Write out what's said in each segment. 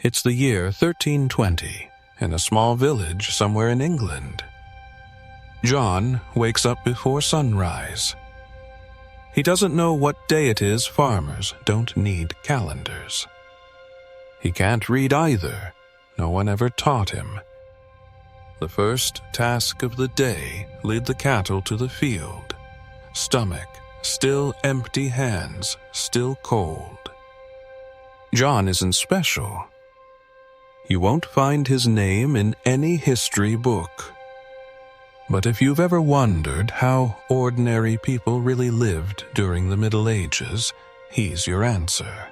It's the year 1320, in a small village somewhere in England. John wakes up before sunrise. He doesn't know what day it is. Farmers don't need calendars. He can't read either. No one ever taught him. The first task of the day led the cattle to the field. Stomach still empty, hands still cold. John isn't special. You won't find his name in any history book. But if you've ever wondered how ordinary people really lived during the Middle Ages, he's your answer.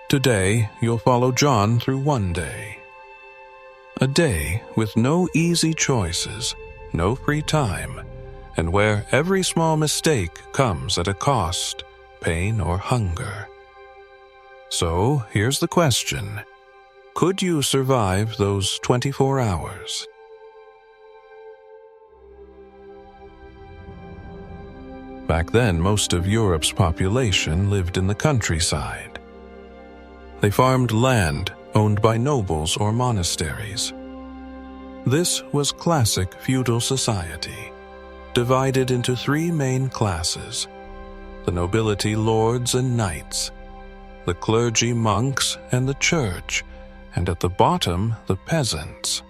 Today, you'll follow John through one day. A day with no easy choices, no free time, and where every small mistake comes at a cost, pain, or hunger. So, here's the question. Could you survive those 24 hours? Back then, most of Europe's population lived in the countryside. They farmed land owned by nobles or monasteries. This was classic feudal society, divided into three main classes: the nobility lords and knights, the clergy monks and the church, and at the bottom, the peasants.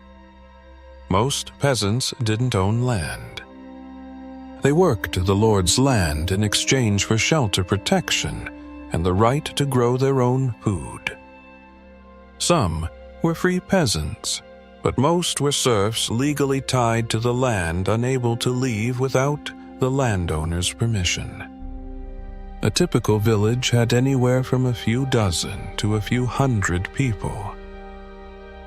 Most peasants didn't own land. They worked the lord's land in exchange for shelter, protection, and the right to grow their own food. Some were free peasants, but most were serfs legally tied to the land, unable to leave without the landowner's permission. A typical village had anywhere from a few dozen to a few hundred people.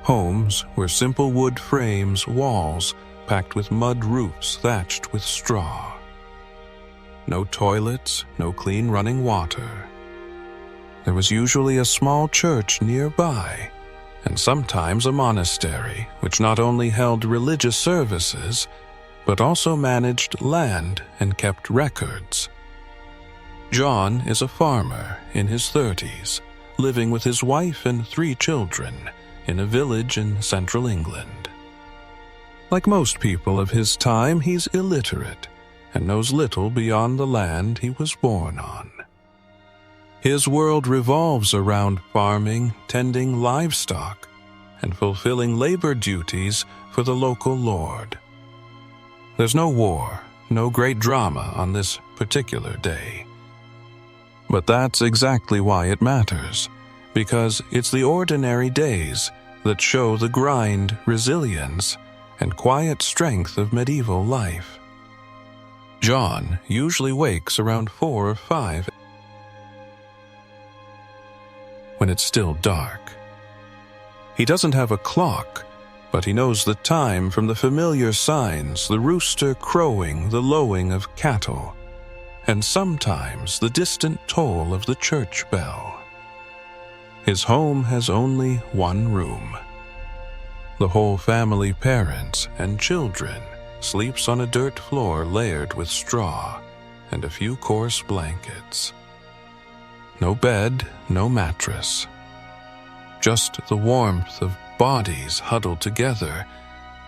Homes were simple wood frames, walls packed with mud, roofs thatched with straw. No toilets, no clean running water. There was usually a small church nearby, and sometimes a monastery, which not only held religious services, but also managed land and kept records. John is a farmer in his 30s, living with his wife and 3 children in a village in central England. Like most people of his time, he's illiterate and knows little beyond the land he was born on. His world revolves around farming, tending livestock, and fulfilling labor duties for the local lord. There's no war, no great drama on this particular day. But that's exactly why it matters, because it's the ordinary days that show the grind, resilience, and quiet strength of medieval life. John usually wakes around 4 or 5 when it's still dark. He doesn't have a clock, but he knows the time from the familiar signs: the rooster crowing, the lowing of cattle, and sometimes the distant toll of the church bell. His home has only one room. The whole family, parents and children, sleeps on a dirt floor layered with straw and a few coarse blankets. No bed, no mattress. Just the warmth of bodies huddled together,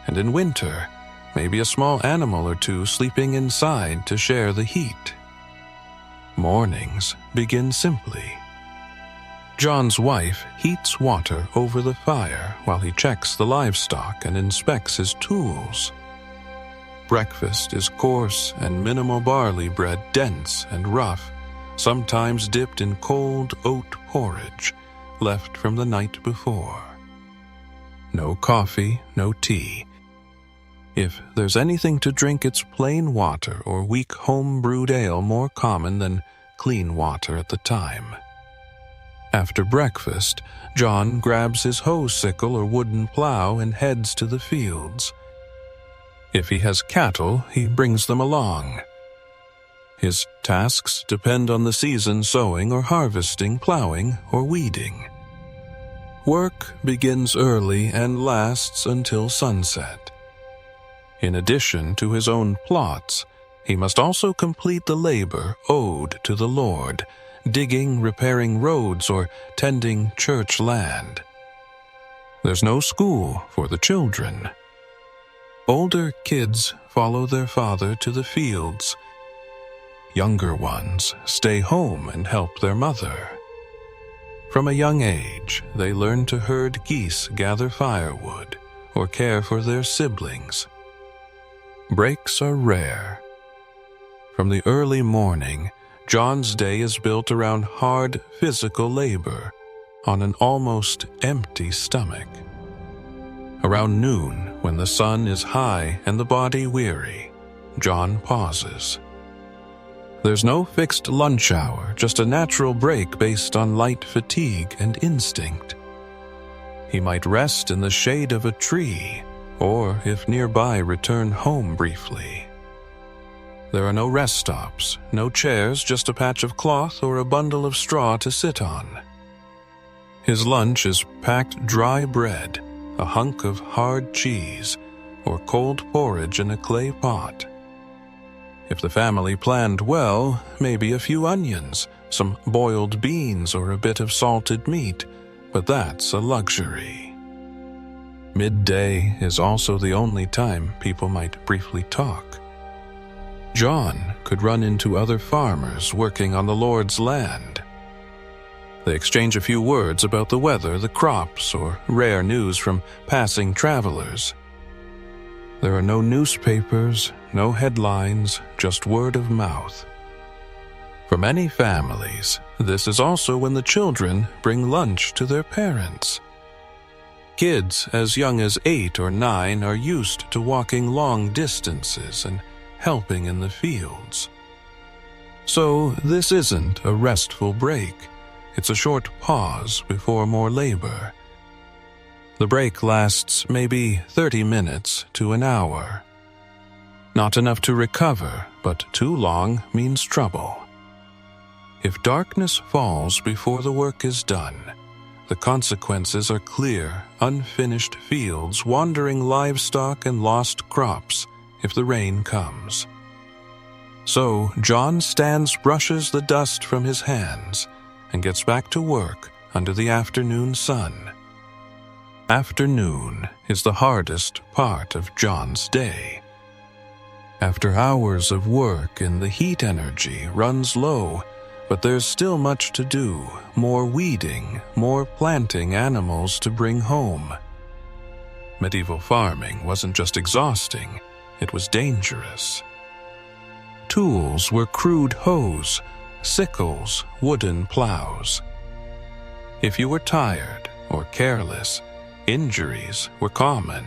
and in winter, maybe a small animal or two sleeping inside to share the heat. Mornings begin simply. John's wife heats water over the fire while he checks the livestock and inspects his tools. Breakfast is coarse and minimal barley bread, dense and rough, sometimes dipped in cold oat porridge left from the night before. No coffee, no tea. If there's anything to drink, it's plain water or weak home-brewed ale, more common than clean water at the time. After breakfast, John grabs his hoe sickle or wooden plow and heads to the fields. If he has cattle, he brings them along. His tasks depend on the season: sowing or harvesting, plowing or weeding. Work begins early and lasts until sunset. In addition to his own plots, he must also complete the labor owed to the Lord, digging, repairing roads, or tending church land. There's no school for the children. Older kids follow their father to the fields. Younger ones stay home and help their mother. From a young age, they learn to herd geese, gather firewood, or care for their siblings. Breaks are rare. From the early morning, John's day is built around hard physical labor on an almost empty stomach. Around noon, when the sun is high and the body weary, John pauses. There's no fixed lunch hour, just a natural break based on light fatigue and instinct. He might rest in the shade of a tree, or, if nearby, return home briefly. There are no rest stops, no chairs, just a patch of cloth or a bundle of straw to sit on. His lunch is packed dry bread, a hunk of hard cheese, or cold porridge in a clay pot. If the family planned well, maybe a few onions, some boiled beans, or a bit of salted meat, but that's a luxury. Midday is also the only time people might briefly talk. John could run into other farmers working on the Lord's land. They exchange a few words about the weather, the crops, or rare news from passing travelers. There are no newspapers, no headlines, just word of mouth. For many families, this is also when the children bring lunch to their parents. Kids as young as 8 or 9 are used to walking long distances and helping in the fields. So this isn't a restful break. It's a short pause before more labor. The break lasts maybe 30 minutes to an hour. Not enough to recover, but too long means trouble. If darkness falls before the work is done, the consequences are clear, unfinished fields, wandering livestock, and lost crops if the rain comes. So John stands, brushes the dust from his hands, and gets back to work under the afternoon sun. Afternoon is the hardest part of John's day. After hours of work and the heat energy runs low, but there's still much to do, more weeding, more planting animals to bring home. Medieval farming wasn't just exhausting, it was dangerous. Tools were crude hoes, sickles, wooden plows. If you were tired or careless, injuries were common.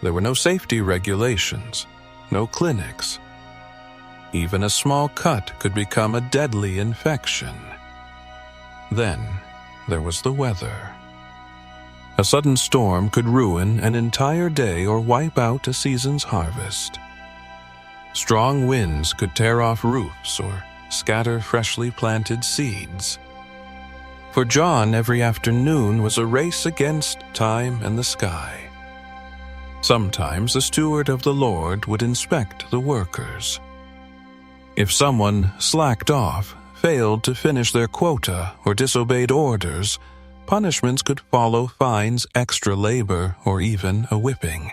There were no safety regulations, no clinics. Even a small cut could become a deadly infection. Then there was the weather. A sudden storm could ruin an entire day or wipe out a season's harvest. Strong winds could tear off roofs or scatter freshly planted seeds. For John, every afternoon was a race against time and the sky. Sometimes the steward of the Lord would inspect the workers. If someone slacked off, failed to finish their quota, or disobeyed orders, punishments could follow: fines, extra labor, or even a whipping.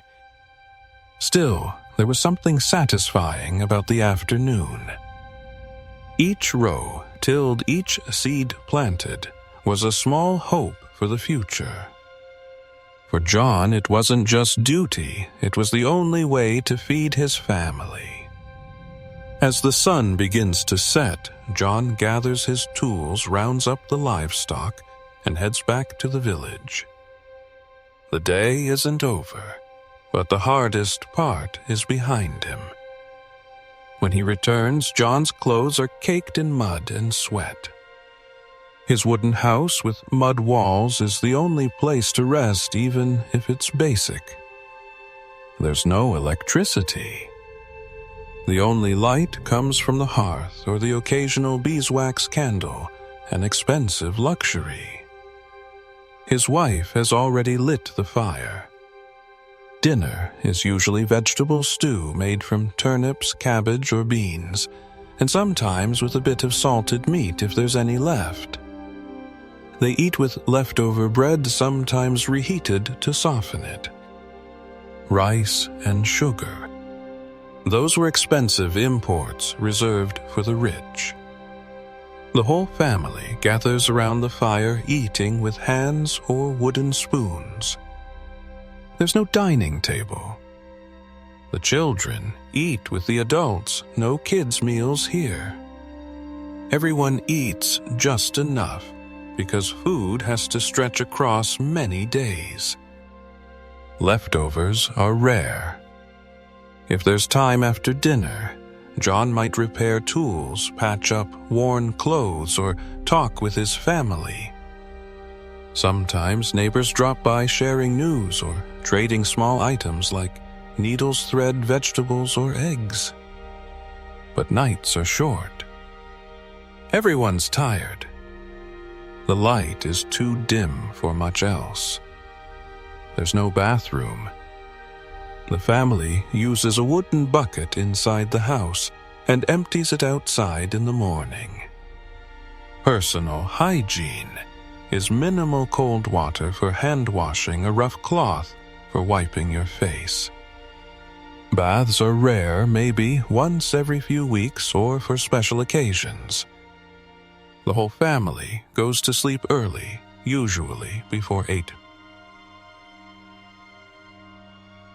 Still, there was something satisfying about the afternoon. Each row tilled, each seed planted, was a small hope for the future. For John, it wasn't just duty, it was the only way to feed his family. As the sun begins to set, John gathers his tools, rounds up the livestock, and heads back to the village. The day isn't over, but the hardest part is behind him. When he returns, John's clothes are caked in mud and sweat. His wooden house with mud walls is the only place to rest, even if it's basic. There's no electricity. The only light comes from the hearth or the occasional beeswax candle, an expensive luxury. His wife has already lit the fire. Dinner is usually vegetable stew made from turnips, cabbage, or beans, and sometimes with a bit of salted meat if there's any left. They eat with leftover bread, sometimes reheated to soften it. Rice and sugar. Those were expensive imports reserved for the rich. The whole family gathers around the fire, eating with hands or wooden spoons. There's no dining table. The children eat with the adults, no kids' meals here. Everyone eats just enough because food has to stretch across many days. Leftovers are rare. If there's time after dinner, John might repair tools, patch up worn clothes, or talk with his family. Sometimes neighbors drop by sharing news or trading small items like needles, thread, vegetables, or eggs. But nights are short. Everyone's tired. The light is too dim for much else. There's no bathroom. The family uses a wooden bucket inside the house and empties it outside in the morning. Personal hygiene is minimal cold water for hand washing, a rough cloth for wiping your face. Baths are rare, maybe once every few weeks or for special occasions. The whole family goes to sleep early, usually before 8.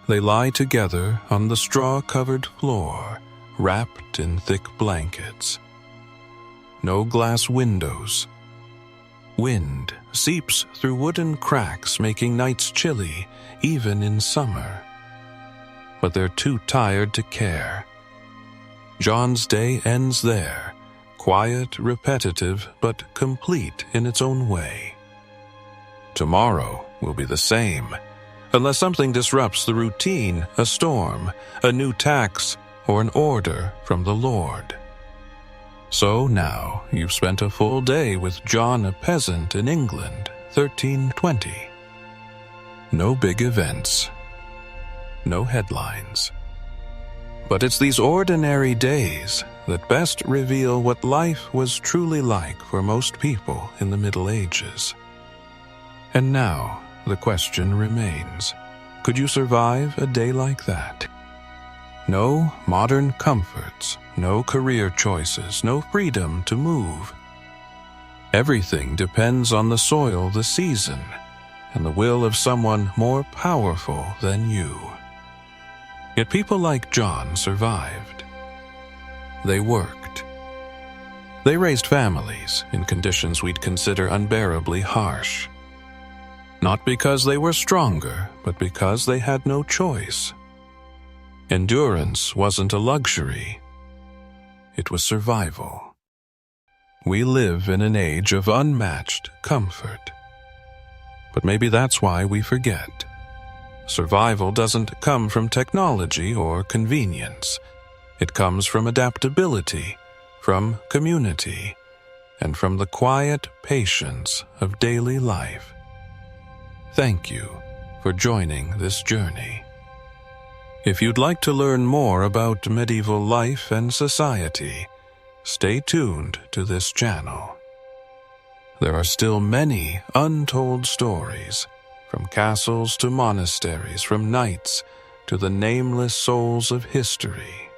They lie together on the straw-covered floor, wrapped in thick blankets. No glass windows. Wind seeps through wooden cracks, making nights chilly, even in summer. But they're too tired to care. John's day ends there, quiet, repetitive, but complete in its own way. Tomorrow will be the same, unless something disrupts the routine, a storm, a new tax, or an order from the Lord. So now you've spent a full day with John, a peasant in England, 1320. No big events, no headlines. But it's these ordinary days that best reveal what life was truly like for most people in the Middle Ages. And now, the question remains, could you survive a day like that? No modern comforts, no career choices, no freedom to move. Everything depends on the soil, the season, and the will of someone more powerful than you. Yet people like John survived. They worked. They raised families in conditions we'd consider unbearably harsh. Not because they were stronger, but because they had no choice. Endurance wasn't a luxury. It was survival. We live in an age of unmatched comfort. But maybe that's why we forget. Survival doesn't come from technology or convenience. It comes from adaptability, from community, and from the quiet patience of daily life. Thank you for joining this journey. If you'd like to learn more about medieval life and society, stay tuned to this channel. There are still many untold stories, from castles to monasteries, from knights to the nameless souls of history.